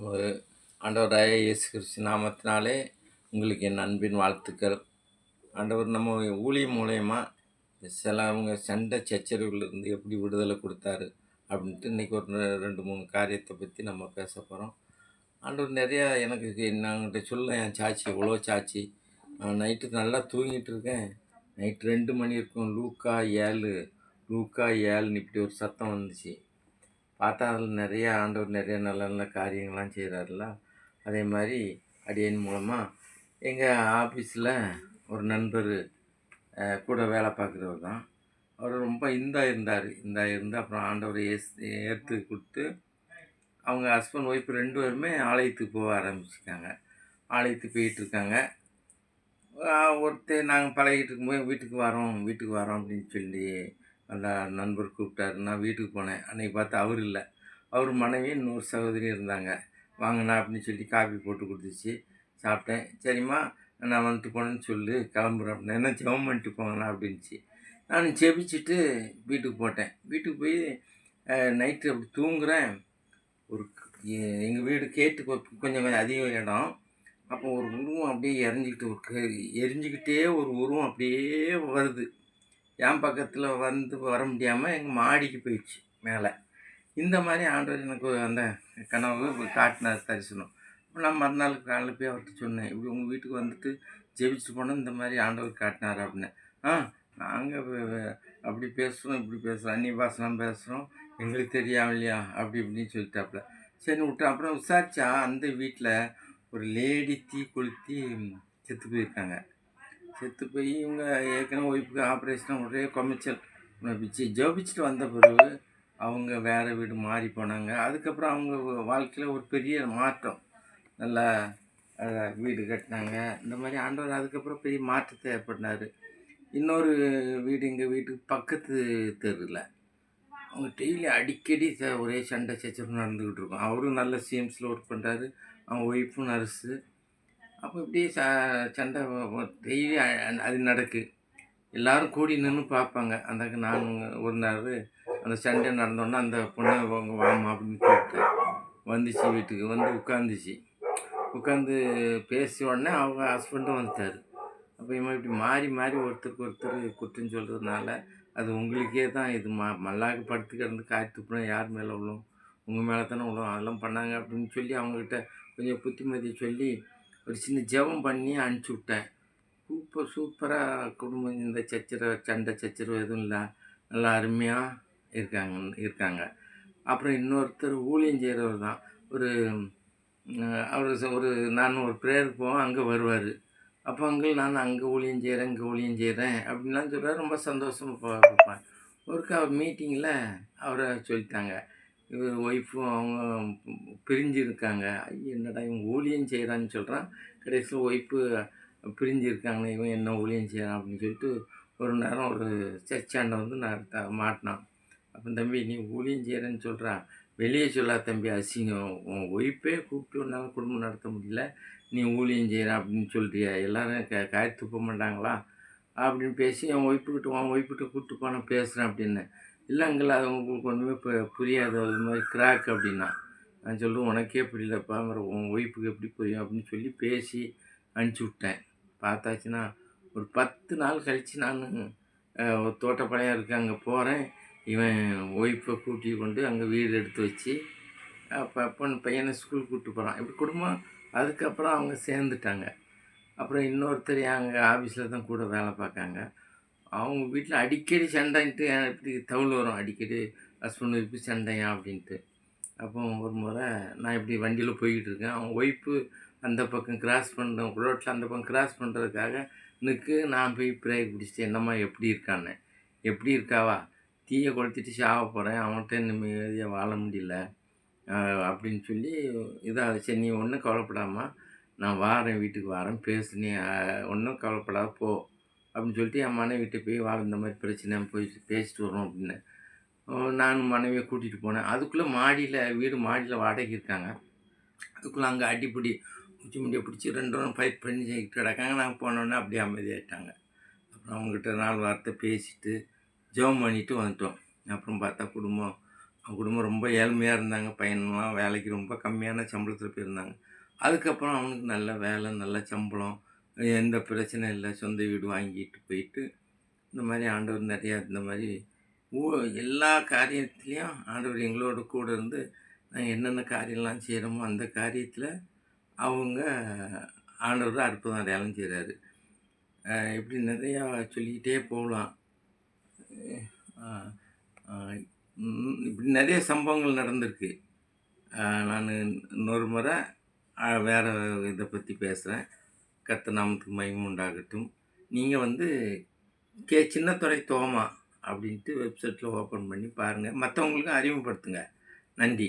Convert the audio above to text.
ஒரு ஆண்டவராய இயேசு கிறிஸ்து நாமத்தினாலே உங்களுக்கு என் அன்பின் வாழ்த்துக்கள். ஆண்டவர் நம்ம ஊழியம் மூலயமா சிலவங்க சண்டை சச்சரவுலேருந்து எப்படி விடுதலை கொடுத்தாரு அப்படின்ட்டு இன்றைக்கி ஒரு 2-3 காரியத்தை பற்றி நம்ம பேச போகிறோம். ஆண்டவர் நிறையா எனக்கு நாங்கிட்ட சொல்ல என் சாட்சி எவ்வளோ சாட்சி. நான் நைட்டு நல்லா தூங்கிட்டு இருக்கேன். நைட்டு 2 மணி இருக்கும். லூக்கா 7ன்னு இப்படி ஒரு சத்தம் வந்துச்சு. பார்த்தா அதில் நிறையா ஆண்டவர் நிறைய நல்ல நல்ல காரியங்கள்லாம் செய்கிறாருல. அதே மாதிரி அடியேன் மூலமாக எங்கள் ஆஃபீஸில் ஒரு நண்பர் கூட வேலை பார்க்குறவர் தான். அவர் ரொம்ப இருந்து அப்புறம் ஆண்டவர் ஏற்று கொடுத்து அவங்க ஹஸ்பண்ட் ஒய்ஃப் 2 பேருமே ஆலயத்துக்கு போக ஆரம்பிச்சிருக்காங்க. ஆலயத்துக்கு போயிட்டுருக்காங்க. ஒருத்தர் நாங்கள் பழகிட்டு இருக்கும்போது வீட்டுக்கு வரோம் அப்படின்னு சொல்லி அந்த நண்பர் கூப்பிட்டாரு. நான் வீட்டுக்கு போனேன். அன்றைக்கி பார்த்தா அவர் இல்லை. அவர் மனைவி இன்னொரு சகோதரி இருந்தாங்க. வாங்கண்ணா அப்படின்னு சொல்லி காஃபி போட்டு கொடுத்துச்சு. சாப்பிட்டேன். சரிம்மா நான் வந்துட்டு போனேன்னு சொல்லு, கிளம்புறேன் அப்படின்னா. என்ன ஜெபம் பண்ணிட்டு போங்கண்ணா அப்படின்ச்சு. நான் ஜெபிச்சுட்டு வீட்டுக்கு போட்டேன். வீட்டுக்கு போய் நைட்டு அப்படி தூங்குகிறேன். ஒரு எங்கள் வீடு கேட்டு கொஞ்சம் அதிக இடம். அப்போ ஒரு உருவம் அப்படியே எரிஞ்சிக்கிட்டே ஒரு உருவம் அப்படியே வருது. என் பக்கத்தில் வர முடியாமல் எங்கள் மாடிக்கு போயிடுச்சு மேலே. இந்த மாதிரி ஆண்டவர் எனக்கு அந்த கனவு காட்டினார் தரிசனம். இப்போ நான் மறுநாள் காலையில் போய் அவர்கிட்ட சொன்னேன், இப்படி உங்கள் வீட்டுக்கு வந்துட்டு ஜெபிச்சுட்டு போனோம், இந்த மாதிரி ஆண்டவர் காட்டினார் அப்படின்னு. நாங்கள் அப்படி பேசுகிறோம், இப்படி பேசுகிறோம், அந்நிய பாஷைலாம் பேசுகிறோம், எங்களுக்கு தெரியாம இல்லையா அப்படி இப்படின்னு சொல்லிட்டாப்புல. சரி விட்டு அப்புறம் விசாரிச்சா அந்த வீட்டில் ஒரு லேடி தீ கொளுத்தி செத்து போயிருக்காங்க. செத்து போய் இவங்க ஏற்கனவே ஒய்ஃபுக்கு ஆப்ரேஷன் ஒரே கொமைச்சல். ஜெபிச்சுட்டு வந்த பிறகு அவங்க வேறு வீடு மாறி போனாங்க. அதுக்கப்புறம் அவங்க வாழ்க்கையில் ஒரு பெரிய மாற்றம். நல்லா வீடு கட்டினாங்க. இந்த மாதிரி ஆண்டவர் அதுக்கப்புறம் பெரிய மாற்றத்தை ஏற்படுத்தினார். இன்னொரு வீடு எங்கள் வீட்டுக்கு பக்கத்து தெருவில் அவங்க டெய்லி அடிக்கடி ஒரே சண்டை சச்சரவு நடந்துக்கிட்டு இருக்கும். அவரும் நல்ல சிஎம்ஸில் ஒர்க் பண்ணுறாரு. அவங்க ஒய்ஃபும் நர்ஸு. அப்போ இப்படியே சண்டை டெய்லி அது நடக்கு. எல்லோரும் கூடி நின்று பார்ப்பாங்க. அந்த நான் ஒரு நாள் அந்த சண்டை நடந்தோடனே அந்த பொண்ணை வாமா அப்படின்னு கூப்பிட்டேன். வந்துச்சு, வீட்டுக்கு வந்து உட்காந்து பேசி உடனே அவங்க ஹஸ்பண்டும் வந்துட்டார். அப்போ இவன் இப்படி மாறி மாறி ஒருத்தருக்கு ஒருத்தர் குற்றம் சொல்கிறதுனால அது உங்களுக்கே தான் இது மல்லாக்கு படுத்து கிடந்து காய்ச்சி துப்புனா யார் மேலே விழும்? உங்கள் மேலே தானே விழும். அதெல்லாம் பண்ணாங்க அப்படின்னு சொல்லி அவங்கக்கிட்ட கொஞ்சம் புத்திமதி சொல்லி ஒரு சின்ன ஜெபம் பண்ணி அனுப்பிச்சி விட்டேன். சூப்பராக குடும்பம் இந்த சண்டை சச்சரவு எதுவும் இல்லை, நல்லா அருமையாக இருக்காங்க. அப்புறம் இன்னொருத்தர் ஊழியம் செய்கிறவர் தான். அவர் நான் ஒரு ப்ரேயருக்கு போவேன், அங்கே வருவார். அப்போ நான் அங்கே ஊழியம் செய்கிறேன், இங்கே ஊழியம் செய்கிறேன் அப்படின்லாம் சொல்கிறார். ரொம்ப சந்தோஷமாக பார்ப்பேன். ஒருக்கா மீட்டிங்கில் அவரை சொல்லிட்டாங்க, இவர் ஒய்ஃபும் அவங்க பிரிஞ்சிருக்காங்க. என்னடா இவங்க ஊழியம் செய்கிறான்னு சொல்கிறான், கடைசியில் ஒய்ஃபு பிரிஞ்சிருக்காங்க, இவன் என்ன ஊழியம் செய்கிறான் அப்படின்னு சொல்லிட்டு ஒரு நேரம் ஒரு சர்ச்சாண்டை வந்து நான் மாட்டினான். அப்போ தம்பி நீ ஊழியம் செய்கிறேன்னு சொல்கிறான், வெளியே சொல்லா தம்பி, அசிங்கம். உன் ஒய்ஃபே கூப்பிட்டு ஒன்றால் குடும்பம் நடத்த முடியல, நீ ஊழியம் செய்கிற அப்படின்னு சொல்கிறியா, எல்லோரும் காய் துப்ப மாட்டாங்களா அப்படின்னு பேசி உன் ஒய்ஃப்கிட்ட கூப்பிட்டு போனால் பேசுகிறேன் அப்படின்னு. இல்லைங்களா அது உங்களுக்கு ஒன்றுமே புரியாது, அது மாதிரி கிராக் அப்படின்னா. நான் சொல்லுவேன் உனக்கே புரியலப்பா, உன் ஒய்ஃபுக்கு எப்படி புரியும் அப்படின்னு சொல்லி பேசி அனுப்பிச்சி விட்டேன். பார்த்தாச்சுன்னா ஒரு 10 நாள் கழித்து நான் ஒரு தோட்டப்பாளையம் இருக்குது அங்கே போகிறேன். இவன் ஒய்ஃபை கூட்டி கொண்டு அங்கே வீடு எடுத்து வச்சு அப்போ பையனை ஸ்கூல் கூப்பிட்டு போகிறான். இப்படி குடும்பம் அதுக்கப்புறம் அவங்க சேர்ந்துட்டாங்க. அப்புறம் இன்னொருத்தர் எங்கள் ஆஃபீஸில் தான் கூட வேலை பார்க்காங்க. அவங்க வீட்டில் அடிக்கடி சண்டைன்ட்டு இப்படி தவுள் வரும், அடிக்கடி ஹஸ்பண்ட் ஒய்ஃபு சண்டையா அப்படின்ட்டு. அப்போ ஒரு முறை நான் இப்படி வண்டியில் போய்கிட்டு இருக்கேன். அவங்க ஒய்ஃபு அந்த பக்கம் ரோட்டில் அந்த பக்கம் கிராஸ் பண்ணுறதுக்காக நான் போய் பிரேக் பிடிச்சிட்டு என்னம்மா எப்படி இருக்கான்னு. எப்படி இருக்காவா, தீயை கொளுத்திட்டு சாவ போகிறேன், அவன்கிட்ட நிம்மதியாக வாழ முடியல அப்படின்னு சொல்லி இதாக. சரி நீ ஒன்றும் கவலைப்படாமா, நான் வாரேன், வீட்டுக்கு வாரேன், நீ ஒன்றும் கவலைப்படாத போ அப்படின்னு சொல்லிட்டு என் மனைவிட்ட போய் இந்த மாதிரி பிரச்சனை போய் பேசிட்டு வரோம் அப்படின்னு நானும் மனைவியை கூட்டிகிட்டு போனேன். அதுக்குள்ளே வீடு மாடியில் வாடகை இருக்காங்க. அதுக்குள்ளே அங்கே அடிப்படி உச்சி முடியை பிடிச்சி 2 ஃபைட் பண்ணி செய்கிட்டு கிடக்காங்க. நாங்கள் போனோன்னே அப்படியே அமைதியாகிட்டாங்க. அப்புறம் அவங்ககிட்ட 4 வார்த்தை பேசிட்டு ஜெபம் பண்ணிவிட்டு வந்துட்டோம். அப்புறம் பார்த்தா குடும்பம் குடும்பம் ரொம்ப ஏழ்மையா இருந்தாங்க. பையன்லாம் வேலைக்கு ரொம்ப கம்மியான சம்பளத்தில போயிருந்தாங்க. அதுக்கப்புறம் அவனுக்கு நல்ல வேலை, நல்ல சம்பளம், எந்த பிரச்சனையும் இல்ல. சொந்த வீடு வாங்கிட்டு போயிட்டு, இந்த மாரி ஆண்டவர் நெறையா இந்த மாரி ஊ எல்லா காரியத்திலயும் ஆண்டவர் எங்களோட கூட இருந்து, நாங்க என்னென்ன காரியம்லாம் செய்றோமோ, அந்த காரியத்தில அவங்க ஆண்டவர் அற்புதம் அடையாளம் செய்றாரு. இப்படி நிறையா சொல்லிக்கிட்டே போலாம். அ அ இப்படி நெறைய சம்பவங்கள் நடந்திருக்கு. நானு இன்னொரு முறை வேற இத பத்தி பேசுறேன். கர்த்தர் நாமத்துக்கு மகிமை உண்டாகட்டும். நீங்க வந்து சின்னத்துரை தோமா அப்படின்ட்டு வெப்சைட்ல ஓப்பன் பண்ணி பாருங்க. மத்தவங்களுக்கும் அறிமுகப்படுத்துங்க. நன்றி.